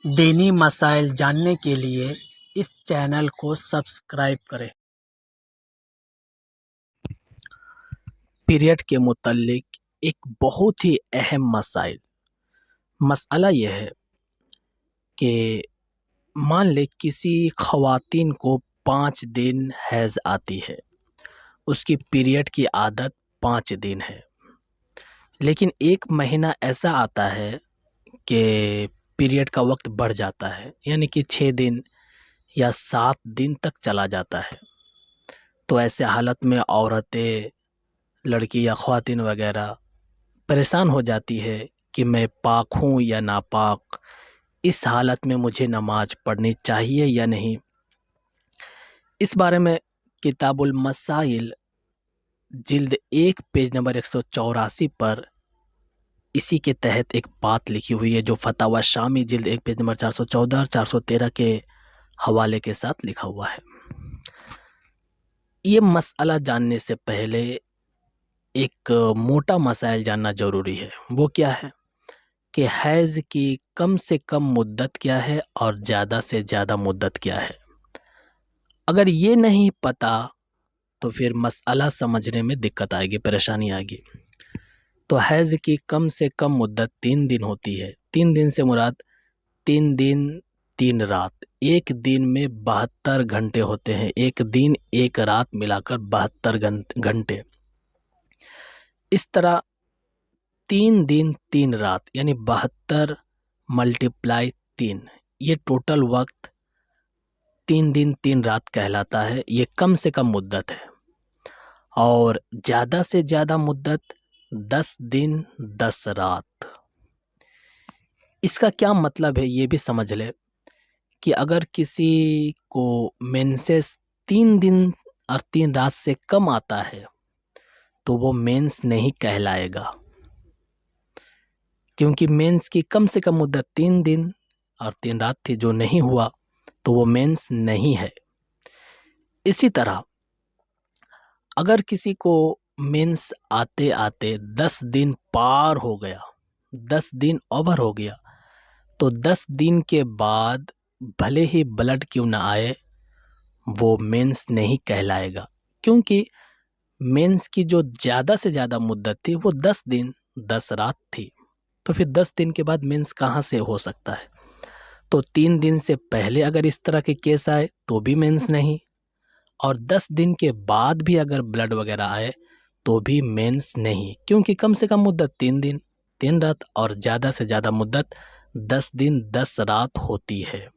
दीनी मसाइल जानने के लिए इस चैनल को सब्सक्राइब करें। पीरियड के मुताल्लिक एक बहुत ही अहम मसला यह है कि मान ले किसी ख़वातीन को 5 दिन हैज़ आती है, उसकी पीरियड की आदत 5 दिन है, लेकिन 1 महीना ऐसा आता है कि पीरियड का वक्त बढ़ जाता है, यानी कि 6 दिन या 7 दिन तक चला जाता है। तो ऐसे हालत में औरतें, लड़की या ख़वातीन वगैरह परेशान हो जाती है कि मैं पाक हूँ या नापाक, इस हालत में मुझे नमाज पढ़नी चाहिए या नहीं। इस बारे में किताबुल मसाइल जिल्द 1 पेज नंबर 184 पर इसी के तहत एक बात लिखी हुई है, जो फतावा शामी जिल्द 1 पेज नंबर 414 और 413 के हवाले के साथ लिखा हुआ है। ये मसला जानने से पहले एक मोटा मसाइल जानना ज़रूरी है। वो क्या है कि हैज़ की कम से कम मुद्दत क्या है और ज़्यादा से ज़्यादा मुद्दत क्या है। अगर ये नहीं पता तो फिर मसला समझने में दिक्कत आएगी, परेशानी आएगी। तो हैज़ की कम से कम मुद्दत 3 दिन होती है। 3 दिन से मुराद 3 दिन 3 रात। एक दिन में 72 घंटे होते हैं। एक दिन एक रात मिलाकर 72 घंटे। इस तरह 3 दिन 3 रात यानी 72 मल्टीप्लाई 3, ये टोटल वक्त 3 दिन 3 रात कहलाता है। ये कम से कम मुद्दत है। और ज़्यादा से ज़्यादा मुद्दत 10 दिन 10 रात। इसका क्या मतलब है ये भी समझ ले कि अगर किसी को मेंसेस 3 दिन और 3 रात से कम आता है तो वो मेंस नहीं कहलाएगा, क्योंकि मेंस की कम से कम मुद्दत 3 दिन और 3 रात थी। जो नहीं हुआ तो वो मेंस नहीं है। इसी तरह अगर किसी को मेंस आते आते 10 दिन पार हो गया, 10 दिन ओवर हो गया, तो 10 दिन के बाद भले ही ब्लड क्यों ना आए, वो मेंस नहीं कहलाएगा, क्योंकि मेंस की जो ज़्यादा से ज़्यादा मुद्दत थी वो 10 दिन 10 रात थी। तो फिर 10 दिन के बाद मेंस कहाँ से हो सकता है। तो 3 दिन से पहले अगर इस तरह के केस आए तो भी मेंस नहीं, और 10 दिन के बाद भी अगर ब्लड वगैरह आए तो भी मेंस नहीं, क्योंकि कम से कम मुद्दत 3 दिन 3 रात और ज़्यादा से ज़्यादा मुद्दत 10 दिन 10 रात होती है।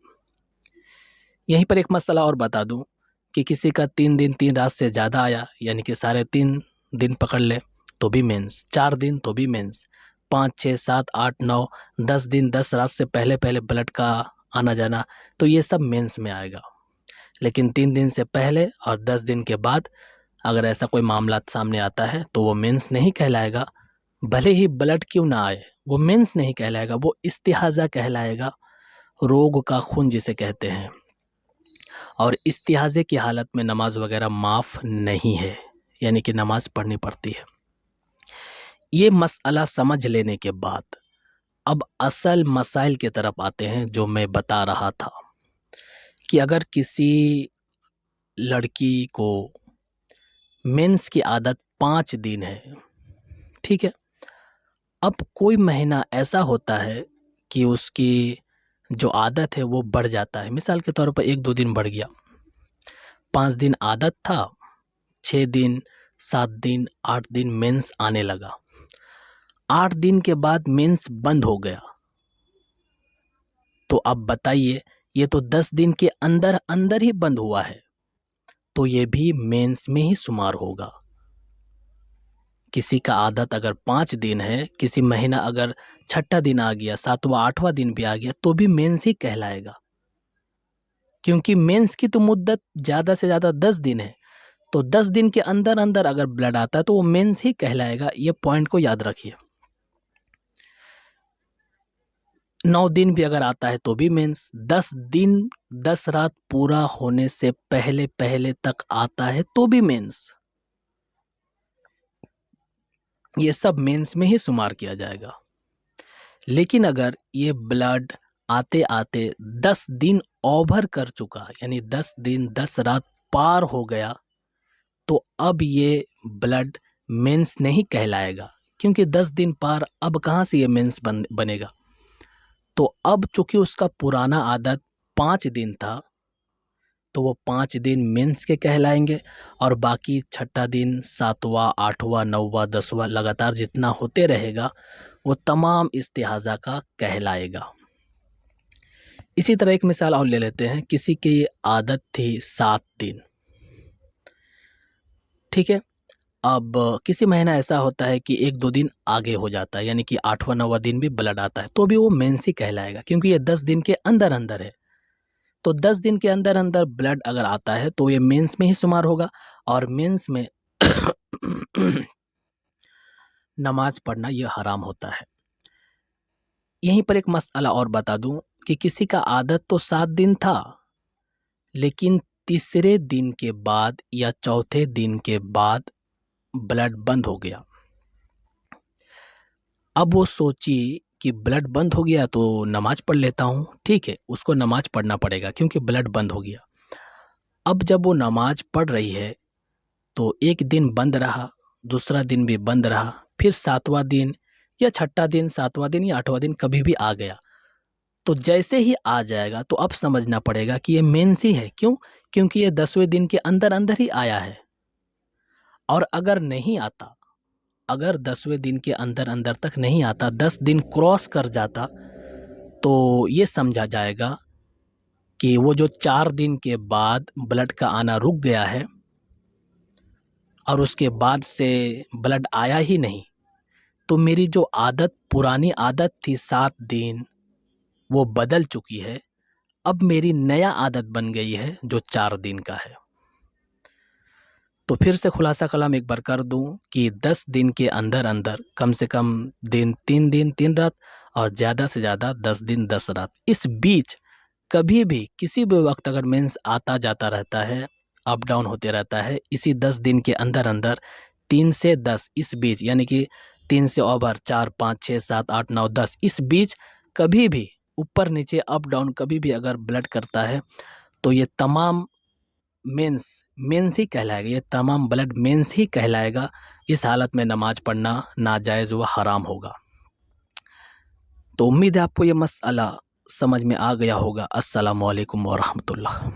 यहीं पर एक मसला और बता दूं कि किसी का 3 दिन 3 रात से ज़्यादा आया, यानी कि साढ़े 3 दिन पकड़ ले तो भी मेंस, 4 दिन तो भी मेंस, 5 6 7 8 9 10 दिन 10 रात से पहले पहले ब्लड का आना जाना, तो ये सब मेंस में आएगा। लेकिन 3 दिन से पहले और 10 दिन के बाद अगर ऐसा कोई मामला सामने आता है तो वो मेंस नहीं कहलाएगा। भले ही ब्लड क्यों ना आए, वो मेंस नहीं कहलाएगा, वो इस्तिहाज़ा कहलाएगा, रोग का खून जिसे कहते हैं। और इस्तिहाज़े की हालत में नमाज वगैरह माफ़ नहीं है, यानी कि नमाज पढ़नी पड़ती है। ये मसला समझ लेने के बाद अब असल मसाइल की तरफ आते हैं, जो मैं बता रहा था कि अगर किसी लड़की को मेंस की आदत 5 दिन है, ठीक है। अब कोई महीना ऐसा होता है कि उसकी जो आदत है वो बढ़ जाता है। मिसाल के तौर पर 1-2 दिन बढ़ गया, 5 दिन आदत था, 6 दिन 7 दिन 8 दिन मेंस आने लगा, 8 दिन के बाद मेंस बंद हो गया। तो अब बताइए, ये तो 10 दिन के अंदर अंदर ही बंद हुआ है, तो ये भी मेंस में ही शुमार होगा। किसी का आदत अगर 5 दिन है, किसी महीना अगर 6ठा दिन आ गया, 7वां 8वां दिन भी आ गया, तो भी मेंस ही कहलाएगा, क्योंकि मेंस की तो मुद्दत ज़्यादा से ज़्यादा 10 दिन है। तो 10 दिन के अंदर अंदर अगर ब्लड आता है तो वो मेंस ही कहलाएगा। ये पॉइंट को याद रखिए। 9 दिन भी अगर आता है तो भी मेंस, 10 दिन 10 रात पूरा होने से पहले पहले तक आता है तो भी मेंस। ये सब मेंस में ही शुमार किया जाएगा। लेकिन अगर ये ब्लड आते आते 10 दिन ओवर कर चुका, यानी 10 दिन 10 रात पार हो गया, तो अब ये ब्लड मेंस नहीं कहलाएगा, क्योंकि 10 दिन पार, अब कहाँ से ये मेंस बनेगा। तो अब चूंकि उसका पुराना आदत 5 दिन था, तो वो 5 दिन मेंस के कहलाएंगे, और बाकी छठा दिन, 7वां, 8वां, 9वां, 10वां लगातार जितना होते रहेगा वो तमाम इस्तिहाज़ा का कहलाएगा। इसी तरह एक मिसाल और ले लेते हैं। किसी की आदत थी 7 दिन, ठीक है। अब किसी महीना ऐसा होता है कि 1-2 दिन आगे हो जाता है, यानी कि 8वां 9वां दिन भी ब्लड आता है, तो भी वो मेंस ही कहलाएगा, क्योंकि ये 10 दिन के अंदर अंदर है। तो 10 दिन के अंदर अंदर ब्लड अगर आता है तो ये मेंस में ही शुमार होगा, और मेंस में नमाज पढ़ना ये हराम होता है। यहीं पर एक मसला और बता दूं कि किसी का आदत तो 7 दिन था, लेकिन तीसरे दिन के बाद या चौथे दिन के बाद ब्लड बंद हो गया। अब वो सोची कि ब्लड बंद हो गया तो नमाज पढ़ लेता हूँ, ठीक है, उसको नमाज पढ़ना पड़ेगा क्योंकि ब्लड बंद हो गया। अब जब वो नमाज पढ़ रही है तो एक दिन बंद रहा, दूसरा दिन भी बंद रहा, फिर 7वां दिन या छठा दिन, 7वां दिन या 8वां दिन कभी भी आ गया। तो जैसे ही आ जाएगा तो अब समझना पड़ेगा कि ये मेंस ही है। क्यों? क्योंकि ये 10वें दिन के अंदर अंदर ही आया है। और अगर नहीं आता, अगर 10वें दिन के अंदर अंदर तक नहीं आता, 10 दिन क्रॉस कर जाता, तो ये समझा जाएगा कि वो जो 4 दिन के बाद ब्लड का आना रुक गया है और उसके बाद से ब्लड आया ही नहीं, तो मेरी जो आदत, पुरानी आदत थी 7 दिन, वो बदल चुकी है। अब मेरी नया आदत बन गई है जो 4 दिन का है। तो फिर से खुलासा कलाम एक बार कर दूं कि 10 दिन के अंदर अंदर कम से कम दिन 3 दिन 3 रात, और ज़्यादा से ज़्यादा 10 दिन 10 रात। इस बीच कभी भी किसी भी वक्त अगर मेंस आता जाता रहता है, अप डाउन होते रहता है, इसी 10 दिन के अंदर अंदर 3 से 10 इस बीच, यानी कि 3 से ओवर 4, 5, 6, 7, 8, 9, 10 इस बीच कभी भी ऊपर नीचे अप डाउन कभी भी अगर ब्लड करता है, तो ये तमाम मेंस ही कहलाएगा, ये तमाम ब्लड मेंस ही कहलाएगा। इस हालत में नमाज पढ़ना नाजायज़ व हराम होगा। तो उम्मीद है आपको ये मसला समझ में आ गया होगा। अस्सलामु अलैकुम व रहमतुल्लाह।